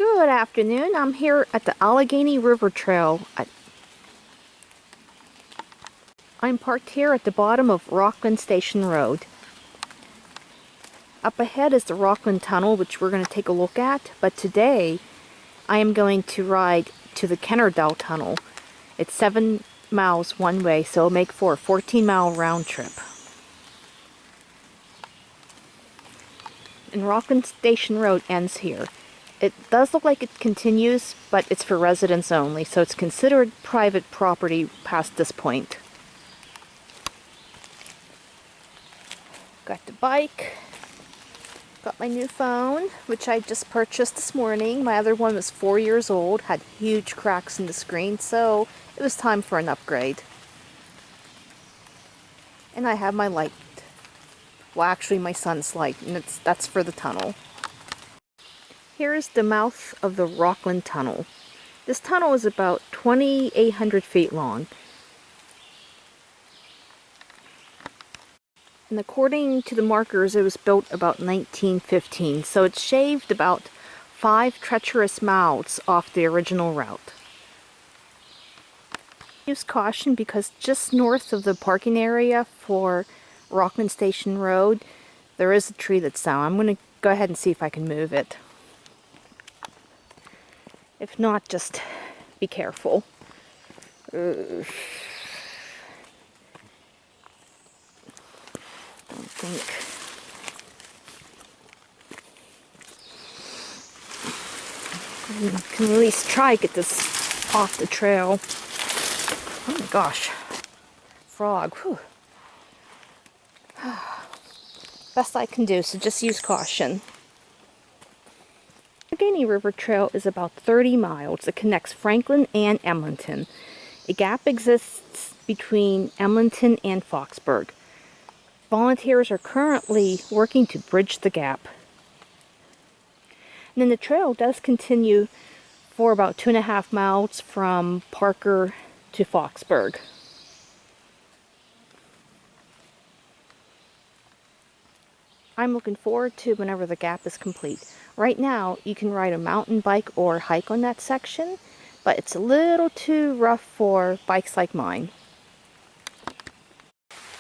Good afternoon. I'm here at the Allegheny River Trail. I'm parked here at the bottom of Rockland Station Road. Up ahead is the Rockland Tunnel, which we're going to take a look at, but today I am going to ride to the Kennerdell Tunnel. It's 7 miles one way, so it'll make for a 14-mile round trip. And Rockland Station Road ends here. It does look like it continues, but it's for residents only, so it's considered private property past this point. Got the bike. Got my new phone, which I just purchased this morning. My other one was 4 years old, had huge cracks in the screen, so it was time for an upgrade. And I have my light. Well, actually my son's light, and that's for the tunnel. Here's the mouth of the Rockland Tunnel. This tunnel is about 2,800 feet long. And according to the markers, it was built about 1915, so it's shaved about 5 treacherous miles off the original route. Use caution because just north of the parking area for Rockland Station Road, there is a tree that's down. I'm going to go ahead and see if I can move it. If not, just be careful. Don't think. I can at least try to get this off the trail. Oh my gosh. Frog. Whew. Best I can do, so just use caution. The Allegheny River Trail is about 30 miles. It connects Franklin and Emlenton. A gap exists between Emlenton and Foxburg. Volunteers are currently working to bridge the gap. And then the trail does continue for about 2.5 miles from Parker to Foxburg. I'm looking forward to whenever the gap is complete. Right now, you can ride a mountain bike or hike on that section, but it's a little too rough for bikes like mine.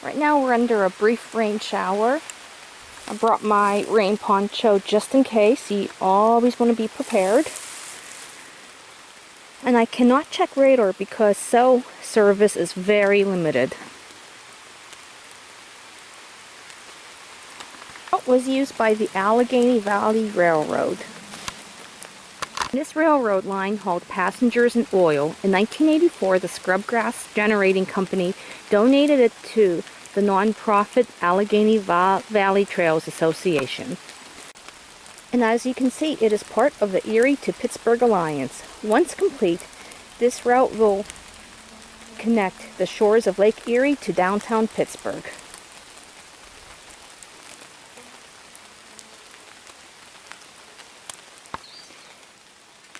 Right now, we're under a brief rain shower. I brought my rain poncho just in case. You always want to be prepared. And I cannot check radar because cell service is very limited. It was used by the Allegheny Valley Railroad. This railroad line hauled passengers and oil. In 1984, the Scrubgrass Generating Company donated it to the non-profit Allegheny Valley Trails Association. And as you can see, it is part of the Erie to Pittsburgh Alliance. Once complete, this route will connect the shores of Lake Erie to downtown Pittsburgh.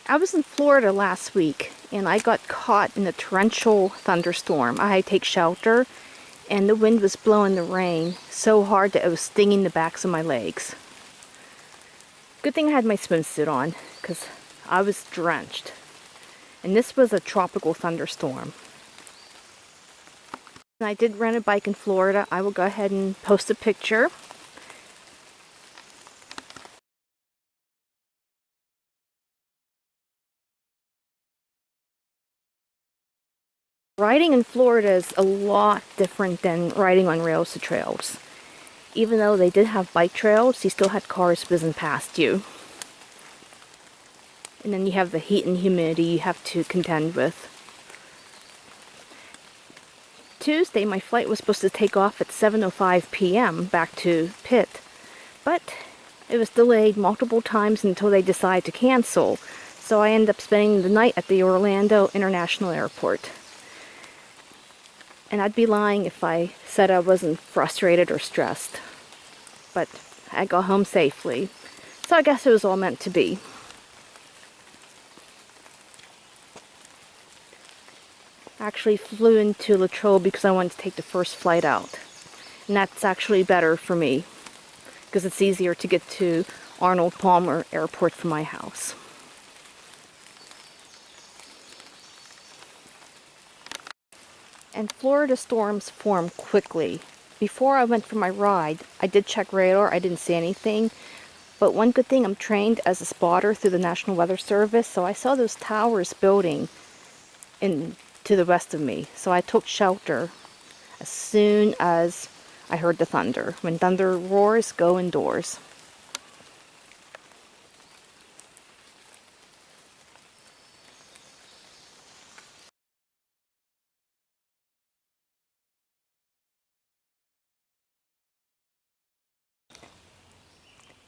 I was in Florida last week and I got caught in a torrential thunderstorm. I had to take shelter and the wind was blowing the rain so hard that it was stinging the backs of my legs. Good thing I had my swimsuit on because I was drenched. And this was a tropical thunderstorm. And I did rent a bike in Florida. I will go ahead and post a picture. Riding in Florida is a lot different than riding on rails to trails. Even though they did have bike trails, you still had cars whizzing past you. And then you have the heat and humidity you have to contend with. Tuesday, my flight was supposed to take off at 7:05 p.m. back to Pitt. But it was delayed multiple times until they decided to cancel. So I ended up spending the night at the Orlando International Airport. And I'd be lying if I said I wasn't frustrated or stressed. But I got home safely. So I guess it was all meant to be. I actually flew into Latrobe because I wanted to take the first flight out. And that's actually better for me because it's easier to get to Arnold Palmer Airport from my house. And Florida storms form quickly. Before I went for my ride, I did check radar. I didn't see anything. But one good thing, I'm trained as a spotter through the National Weather Service, so I saw those towers building to the west of me. So I took shelter as soon as I heard the thunder. When thunder roars, go indoors.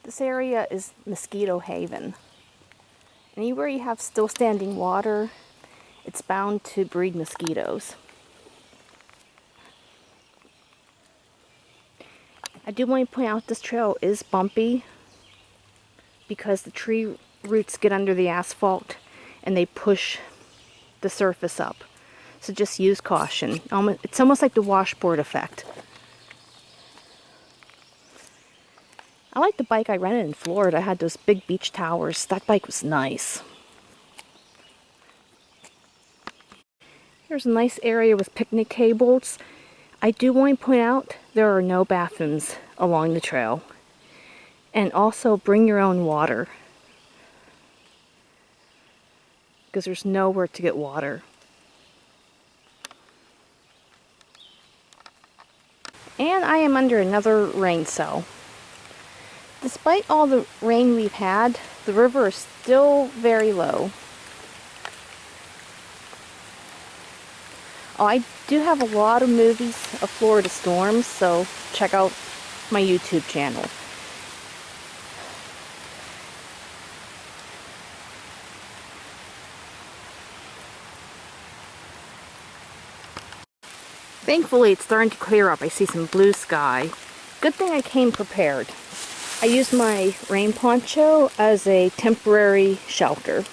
This area is mosquito haven. Anywhere you have still standing water, it's bound to breed mosquitoes. I do want to point out this trail is bumpy because the tree roots get under the asphalt and they push the surface up. So just use caution. It's almost like the washboard effect. I like the bike I rented in Florida. I had those big beach towers. That bike was nice. Here's a nice area with picnic tables. I do want to point out there are no bathrooms along the trail. And also bring your own water, because there's nowhere to get water. And I am under another rain cell. Despite all the rain we've had, the river is still very low. Oh, I do have a lot of movies of Florida storms, so check out my YouTube channel. Thankfully, it's starting to clear up. I see some blue sky. Good thing I came prepared. I used my rain poncho as a temporary shelter.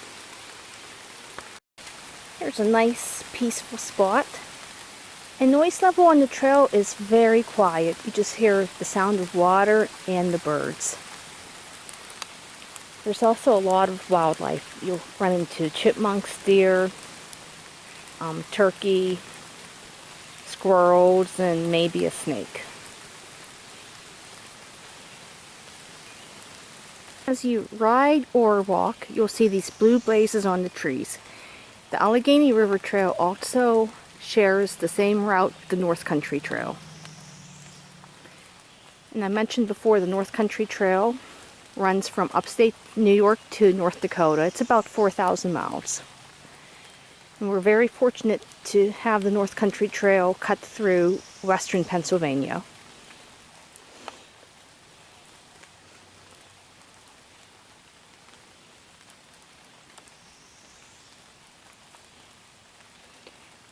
Here's a nice, peaceful spot. And noise level on the trail is very quiet. You just hear the sound of water and the birds. There's also a lot of wildlife. You'll run into chipmunks, deer, turkey, squirrels, and maybe a snake. As you ride or walk, you'll see these blue blazes on the trees. The Allegheny River Trail also shares the same route the North Country Trail. And I mentioned before, the North Country Trail runs from upstate New York to North Dakota. It's about 4,000 miles. And we're very fortunate to have the North Country Trail cut through western Pennsylvania.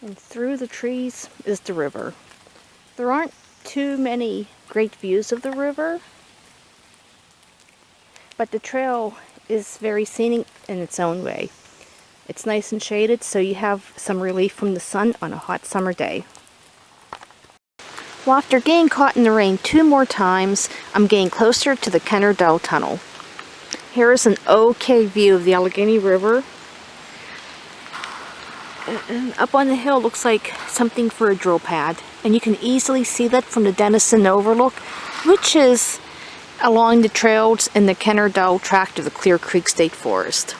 And through the trees is the river. There aren't too many great views of the river, but the trail is very scenic in its own way. It's nice and shaded, so you have some relief from the sun on a hot summer day. Well, after getting caught in the rain 2 more times, I'm getting closer to the Kennerdell Tunnel. Here is an okay view of the Allegheny River. And up on the hill looks like something for a drill pad. And you can easily see that from the Denison Overlook, which is along the trails in the Kennerdell tract of the Clear Creek State Forest.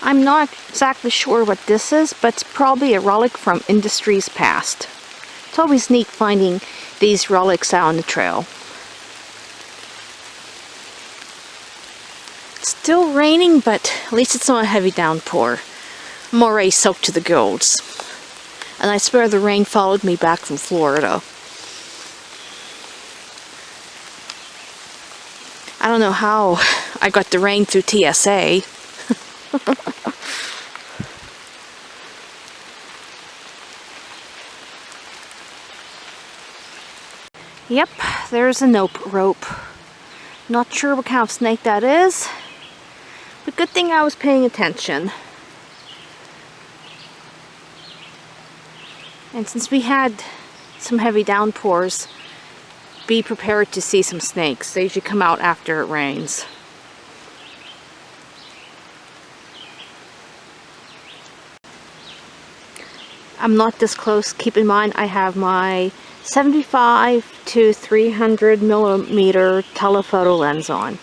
I'm not exactly sure what this is, but it's probably a relic from industries past. It's always neat finding these relics out on the trail. It's still raining, but at least it's not a heavy downpour. I'm already soaked to the gills. And I swear the rain followed me back from Florida. I don't know how I got the rain through TSA. Yep, there's a nope rope. Not sure what kind of snake that is, but good thing I was paying attention. And since we had some heavy downpours, be prepared to see some snakes. They usually come out after it rains. I'm not this close. Keep in mind I have my 75 to 300 millimeter telephoto lens on.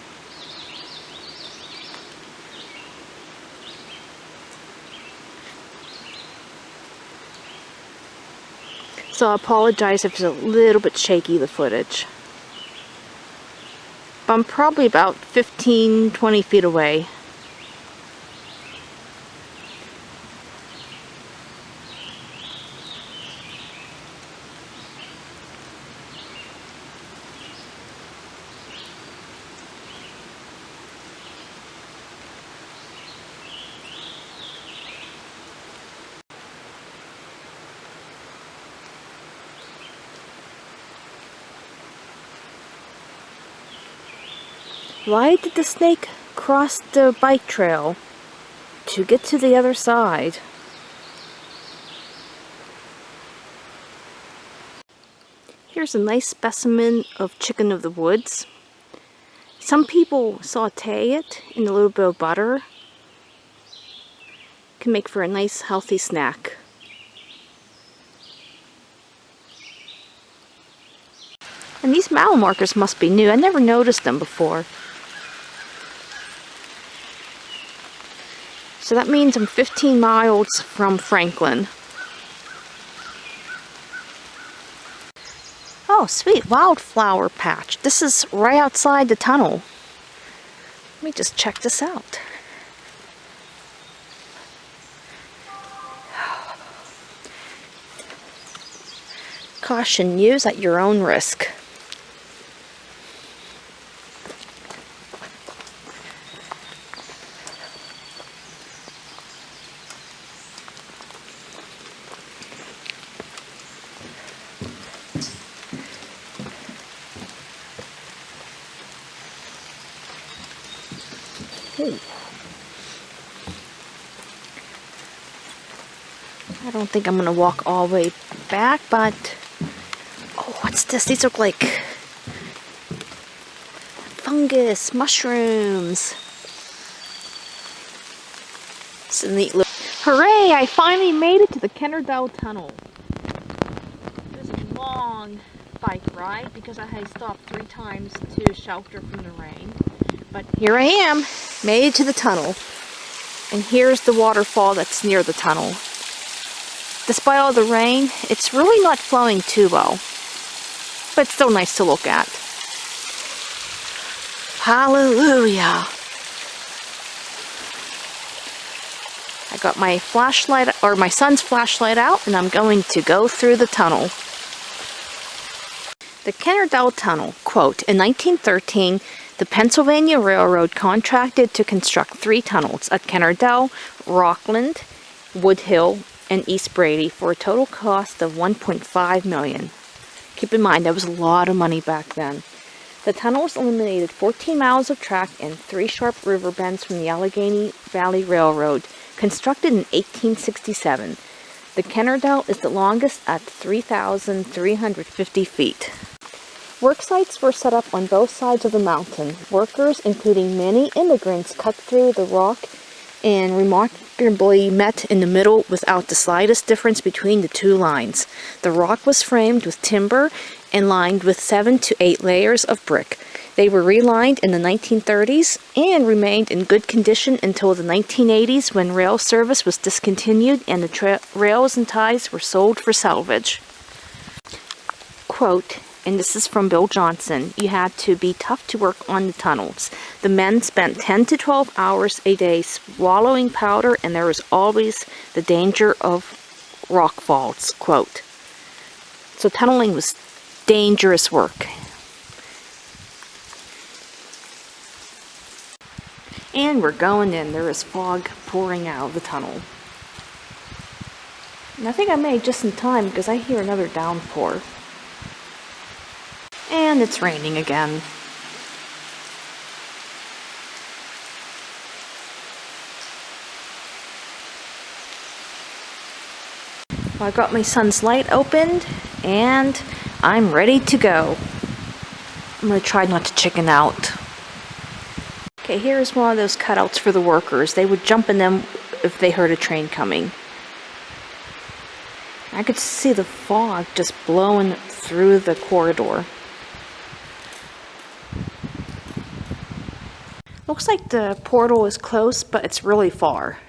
So I apologize if it's a little bit shaky, the footage. But I'm probably about 15-20 feet away. Why did the snake cross the bike trail? To get to the other side. Here's a nice specimen of chicken of the woods. Some people saute it in a little bit of butter. Can make for a nice healthy snack. And these mile markers must be new. I never noticed them before. So that means I'm 15 miles from Franklin. Oh, sweet wildflower patch. This is right outside the tunnel. Let me just check this out. Caution, use at your own risk. Ooh. I don't think I'm gonna walk all the way back, but oh, what's this? These look like fungus, mushrooms. It's a neat look. Hooray! I finally made it to the Kennerdell Tunnel. It was a long bike ride because I had stopped 3 times to shelter from the rain. But here I am, made it to the tunnel. And here's the waterfall that's near the tunnel. Despite all the rain, it's really not flowing too well. But it's still nice to look at. Hallelujah! I got my flashlight, or my son's flashlight out, and I'm going to go through the tunnel. The Kennerdell Tunnel, quote, in 1913, the Pennsylvania Railroad contracted to construct 3 tunnels at Kennerdell, Rockland, Woodhill, and East Brady for a total cost of $1.5 million. Keep in mind, that was a lot of money back then. The tunnels eliminated 14 miles of track and 3 sharp river bends from the Allegheny Valley Railroad, constructed in 1867. The Kennerdell is the longest at 3,350 feet. Work sites were set up on both sides of the mountain. Workers, including many immigrants, cut through the rock and remarkably met in the middle without the slightest difference between the 2 lines. The rock was framed with timber and lined with 7 to 8 layers of brick. They were relined in the 1930s and remained in good condition until the 1980s when rail service was discontinued and the rails and ties were sold for salvage. Quote, and this is from Bill Johnson, you had to be tough to work on the tunnels. The men spent 10 to 12 hours a day swallowing powder, and there was always the danger of rock falls, quote. So tunneling was dangerous work. And we're going in. There is fog pouring out of the tunnel. And I think I made just in time because I hear another downpour. And it's raining again. Well, I got my son's light opened and I'm ready to go. I'm going to try not to chicken out. Okay, here's one of those cutouts for the workers. They would jump in them if they heard a train coming. I could see the fog just blowing through the corridor. Looks like the portal is close, but it's really far.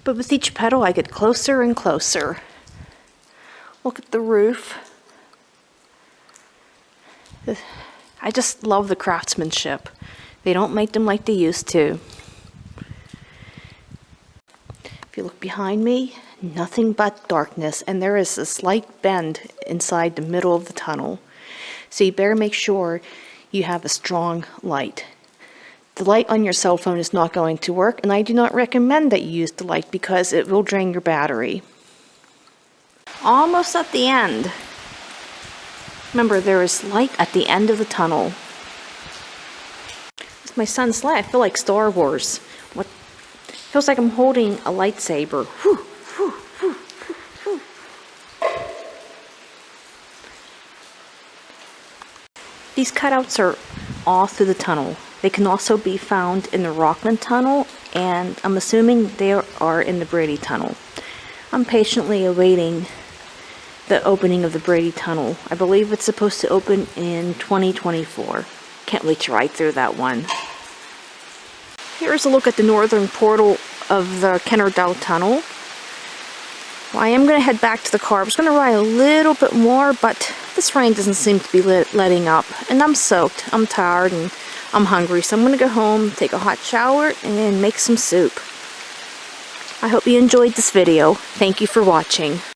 But with each pedal, I get closer and closer. Look at the roof. I just love the craftsmanship. They don't make them like they used to. If you look behind me, nothing but darkness, and there is a slight bend inside the middle of the tunnel. So you better make sure you have a strong light. The light on your cell phone is not going to work, and I do not recommend that you use the light because it will drain your battery. Almost at the end. Remember, there is light at the end of the tunnel. With my son's sled, I feel like Star Wars. Feels like I'm holding a lightsaber. Whew, whew, whew, whew, whew. These cutouts are all through the tunnel. They can also be found in the Rockland Tunnel, and I'm assuming they are in the Brady Tunnel. I'm patiently awaiting the opening of the Brady Tunnel. I believe it's supposed to open in 2024. Can't wait to ride through that one. Here's a look at the northern portal of the Kennerdell Tunnel. Well, I am going to head back to the car. I was going to ride a little bit more, but this rain doesn't seem to be letting up. And I'm soaked, I'm tired, and I'm hungry. So I'm going to go home, take a hot shower, and make some soup. I hope you enjoyed this video. Thank you for watching.